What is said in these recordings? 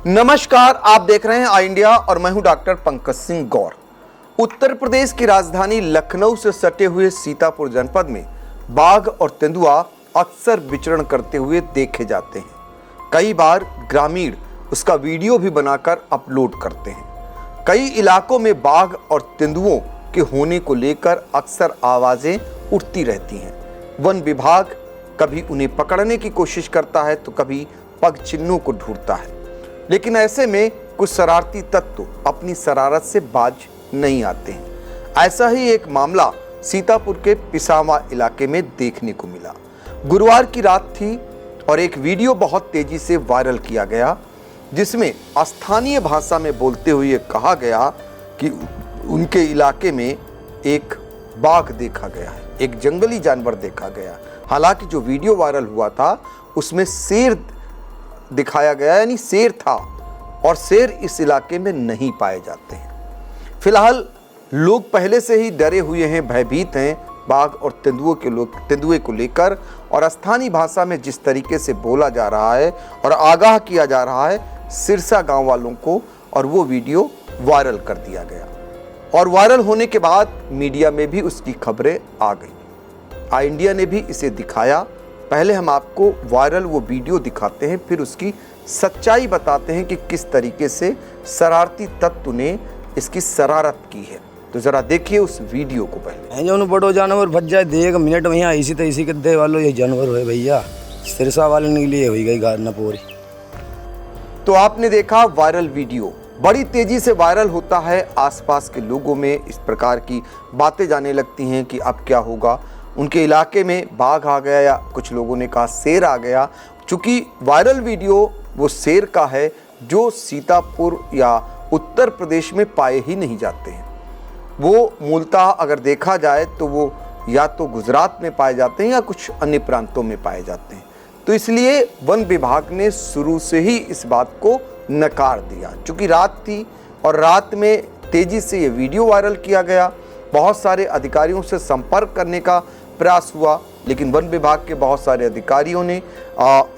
नमस्कार, आप देख रहे हैं आई इंडिया और मैं हूं डॉक्टर पंकज सिंह गौर। उत्तर प्रदेश की राजधानी लखनऊ से सटे हुए सीतापुर जनपद में बाघ और तेंदुआ अक्सर विचरण करते हुए देखे जाते हैं। कई बार ग्रामीण उसका वीडियो भी बनाकर अपलोड करते हैं। कई इलाकों में बाघ और तेंदुओं के होने को लेकर अक्सर आवाजें उठती रहती हैं। वन विभाग कभी उन्हें पकड़ने की कोशिश करता है तो कभी पग चिन्हों को ढूंढता है, लेकिन ऐसे में कुछ शरारती तत्व अपनी शरारत से बाज नहीं आते हैं। ऐसा ही एक मामला सीतापुर के पिसावा इलाके में देखने को मिला। गुरुवार की रात थी और एक वीडियो बहुत तेजी से वायरल किया गया, जिसमें स्थानीय भाषा में बोलते हुए कहा गया कि उनके इलाके में एक बाघ देखा गया है, एक जंगली जानवर देखा गया। हालांकि जो वीडियो वायरल हुआ था उसमें शेर दिखाया गया, यानी शेर था, और शेर इस इलाके में नहीं पाए जाते हैं। फिलहाल लोग पहले से ही डरे हुए हैं, भयभीत हैं बाघ और तेंदुए को लेकर, और स्थानीय भाषा में जिस तरीके से बोला जा रहा है और आगाह किया जा रहा है सिरसा गांव वालों को, और वो वीडियो वायरल कर दिया गया। और वायरल होने के बाद मीडिया में भी उसकी खबरें आ गई। आई इंडिया ने भी इसे दिखाया। पहले हम आपको वायरल वो वीडियो दिखाते हैं, फिर उसकी सच्चाई बताते हैं कि किस तरीके से शरारती तत्व ने इसकी शरारत की है। तो जरा देखिए उस वीडियो को। पहले जो बड़ो जानवर भज जाए देख मिनट में यहाँ इसी तो इसी के दे वालों ये जानवर है भैया, सिरसा वाले के लिए हुई गई गाड़ना पूरी। तो आपने देखा वायरल वीडियो बड़ी तेजी से वायरल होता है। आसपास के लोगों में इस प्रकार की बातें जाने लगती हैं कि अब क्या होगा, उनके इलाके में बाघ आ गया, या कुछ लोगों ने कहा शेर आ गया। चूंकि वायरल वीडियो वो शेर का है जो सीतापुर या उत्तर प्रदेश में पाए ही नहीं जाते हैं। वो मूलतः अगर देखा जाए तो वो या तो गुजरात में पाए जाते हैं या कुछ अन्य प्रांतों में पाए जाते हैं। तो इसलिए वन विभाग ने शुरू से ही इस बात को नकार दिया। चूंकि रात थी और रात में तेजी से ये वीडियो वायरल किया गया, बहुत सारे अधिकारियों से संपर्क करने का प्रयास हुआ, लेकिन वन विभाग के बहुत सारे अधिकारियों ने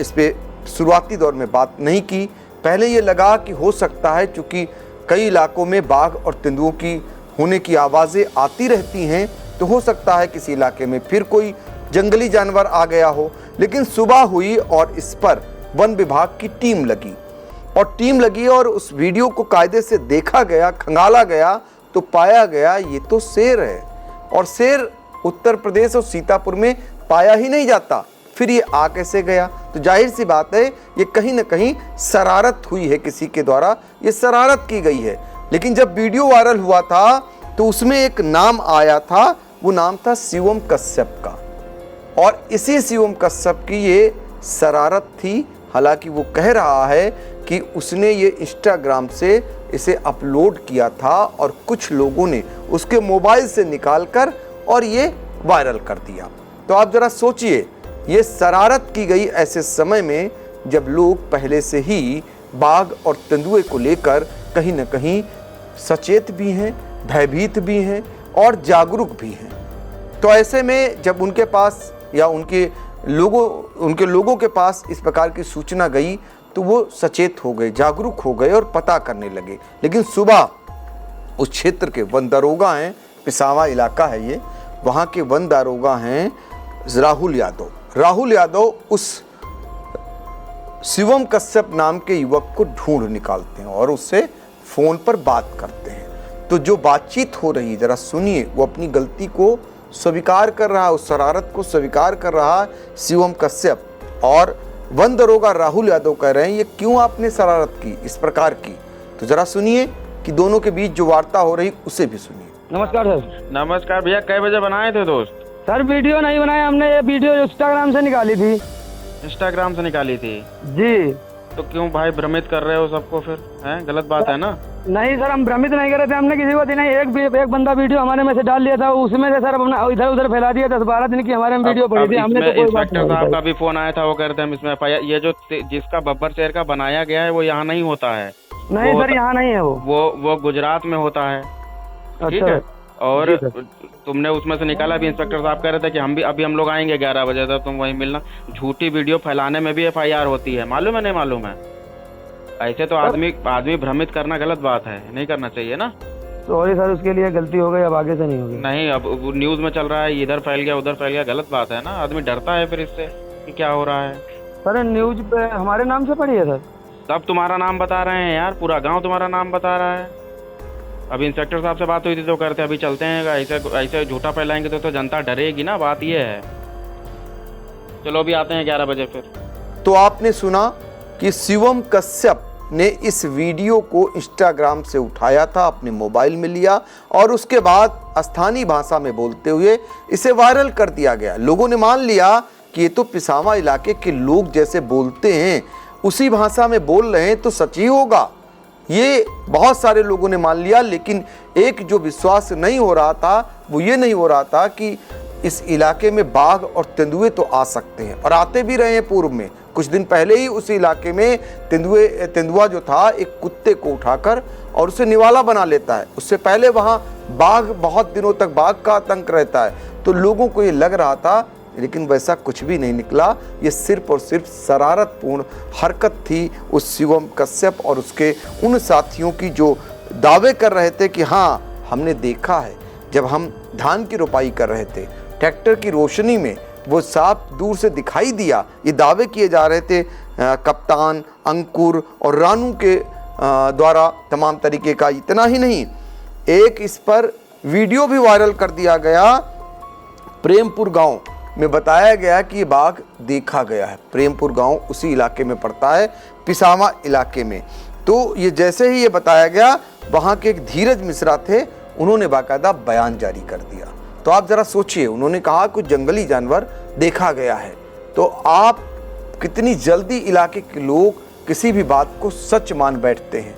इस पे शुरुआती दौर में बात नहीं की। पहले ये लगा कि हो सकता है, चूँकि कई इलाकों में बाघ और तेंदुओं की होने की आवाज़ें आती रहती हैं, तो हो सकता है किसी इलाके में फिर कोई जंगली जानवर आ गया हो। लेकिन सुबह हुई और इस पर वन विभाग की टीम लगी और उस वीडियो को कायदे से देखा गया, खंगाला गया, तो पाया गया ये तो शेर है। और शेर उत्तर प्रदेश और सीतापुर में पाया ही नहीं जाता, फिर ये आ कैसे गया? तो जाहिर सी बात है ये कहीं ना कहीं शरारत हुई है, किसी के द्वारा ये शरारत की गई है। लेकिन जब वीडियो वायरल हुआ था तो उसमें एक नाम आया था, वो नाम था शिवम कश्यप का, और इसी शिवम कश्यप की ये शरारत थी। हालांकि वो कह रहा है कि उसने ये इंस्टाग्राम से इसे अपलोड किया था और कुछ लोगों ने उसके मोबाइल से निकालकर और ये वायरल कर दिया। तो आप जरा सोचिए, ये शरारत की गई ऐसे समय में जब लोग पहले से ही बाघ और तेंदुए को लेकर कहीं न कहीं सचेत भी हैं, भयभीत भी हैं और जागरूक भी हैं। तो ऐसे में जब उनके पास या उनके लोगों के पास इस प्रकार की सूचना गई तो वो सचेत हो गए, जागरूक हो गए और पता करने लगे। लेकिन सुबह उस क्षेत्र के वन दारोगा हैं, पिसावा इलाका है ये, वहाँ के वन दारोगा हैं राहुल यादव उस शिवम कश्यप नाम के युवक को ढूंढ निकालते हैं और उससे फ़ोन पर बात करते हैं। तो जो बातचीत हो रही, ज़रा सुनिए। वो अपनी गलती को स्वीकार कर रहा है, उस शरारत को स्वीकार कर रहा है शिवम कश्यप, और वन दरोगा राहुल यादव कह रहे हैं ये क्यों आपने शरारत की इस प्रकार की। तो ज़रा सुनिए कि दोनों के बीच जो वार्ता हो रही उसे भी सुनिए। नमस्कार सर। नमस्कार भैया, कै बजे बनाए थे दोस्त? सर वीडियो नहीं बनाया हमने, ये वीडियो इंस्टाग्राम से निकाली थी। इंस्टाग्राम से निकाली थी जी। तो क्यों भाई भ्रमित कर रहे हो सबको? फिर है गलत बात है ना? नहीं सर, हम भ्रमित नहीं कर रहे थे, हमने किसी को नहीं। एक बंदा वीडियो हमारे में से डाल लिया था, उसमें से सर अपना इधर उधर फैला दिया। 10-12 दिन की हमारे में वीडियो पड़ी थी, हमने तो कोई बात इंस्पेक्टर साहब का भी फोन आया था, वो कह रहे थे हम इसमें FIR, ये जो जिसका बब्बर शेर का बनाया गया है वो यहाँ नहीं होता है। नहीं सर, यहाँ नहीं है वो गुजरात में होता है। ठीक है, और तुमने उसमें से निकाला भी। इंस्पेक्टर साहब कह रहे थे कि हम लोग आएंगे 11 बजे तक, तुम वहीं मिलना। झूठी वीडियो फैलाने में भी FIR होती है, मालूम है नहीं मालूम है? ऐसे तो आदमी भ्रमित करना गलत बात है, नहीं करना चाहिए ना। सॉरी सर, उसके लिए गलती हो गई, अब आगे से नहीं होगी। नहीं, अब न्यूज में चल रहा है, इधर फैल गया उधर फैल गया, गलत बात है ना। आदमी डरता है फिर इससे कि क्या हो रहा है। सर न्यूज पे हमारे नाम से पड़ी है सर। सब तुम्हारा नाम बता रहे हैं यार, पूरा गांव तुम्हारा नाम बता रहा है। अभी इंस्पेक्टर साहब से बात हुई थी तो कहते अभी चलते हैं, ऐसे झूठा फैलाएंगे तो जनता डरेगी ना, बात ये है। चलो अभी आते हैं 11 बजे फिर। तो आपने सुना कि शिवम कश्यप ने इस वीडियो को इंस्टाग्राम से उठाया था, अपने मोबाइल में लिया और उसके बाद स्थानीय भाषा में बोलते हुए इसे वायरल कर दिया गया। लोगों ने मान लिया कि ये तो पिसावा इलाके के लोग जैसे बोलते हैं उसी भाषा में बोल रहे हैं तो सच ही होगा, ये बहुत सारे लोगों ने मान लिया। लेकिन एक जो विश्वास नहीं हो रहा था वो ये नहीं हो रहा था कि इस इलाके में बाघ और तेंदुए तो आ सकते हैं, और आते भी रहे हैं। पूर्व में कुछ दिन पहले ही उस इलाके में तेंदुआ जो था एक कुत्ते को उठाकर और उसे निवाला बना लेता है। उससे पहले वहाँ बाघ, बहुत दिनों तक बाघ का आतंक रहता है। तो लोगों को ये लग रहा था, लेकिन वैसा कुछ भी नहीं निकला। ये सिर्फ और सिर्फ शरारतपूर्ण हरकत थी उस शिवम कश्यप और उसके उन साथियों की जो दावे कर रहे थे कि हाँ हमने देखा है, जब हम धान की रोपाई कर रहे थे ट्रैक्टर की रोशनी में वो सांप दूर से दिखाई दिया। ये दावे किए जा रहे थे कप्तान, अंकुर और रानू के द्वारा तमाम तरीके का। इतना ही नहीं, एक इस पर वीडियो भी वायरल कर दिया गया। प्रेमपुर गांव में बताया गया कि ये बाघ देखा गया है। प्रेमपुर गांव उसी इलाके में पड़ता है, पिसावा इलाके में। तो ये जैसे ही ये बताया गया, वहाँ के एक धीरज मिश्रा थे, उन्होंने बाकायदा बयान जारी कर दिया। तो आप ज़रा सोचिए, उन्होंने कहा कुछ जंगली जानवर देखा गया है, तो आप कितनी जल्दी इलाके के लोग किसी भी बात को सच मान बैठते हैं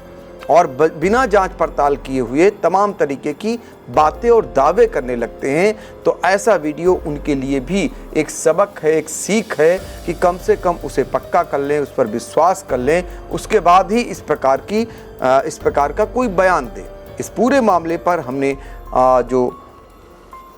और बिना जांच पड़ताल किए हुए तमाम तरीके की बातें और दावे करने लगते हैं। तो ऐसा वीडियो उनके लिए भी एक सबक है, एक सीख है कि कम से कम उसे पक्का कर लें, उस पर विश्वास कर लें, उसके बाद ही इस प्रकार का कोई बयान दें। इस पूरे मामले पर हमने जो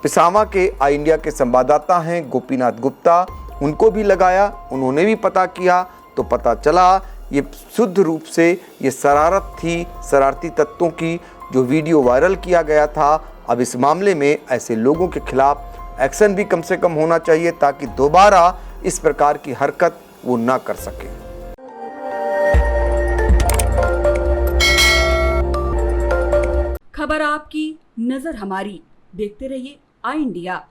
पिसावा के आई इंडिया के संवाददाता हैं गोपीनाथ गुप्ता, उनको भी लगाया, उन्होंने भी पता किया, तो पता चला ये शुद्ध रूप से ये शरारत थी, शरारती तत्वों की, जो वीडियो वायरल किया गया था। अब इस मामले में ऐसे लोगों के खिलाफ एक्शन भी कम से कम होना चाहिए ताकि दोबारा इस प्रकार की हरकत वो ना कर सके। खबर आपकी, नजर हमारी। देखते रहिए आई इंडिया।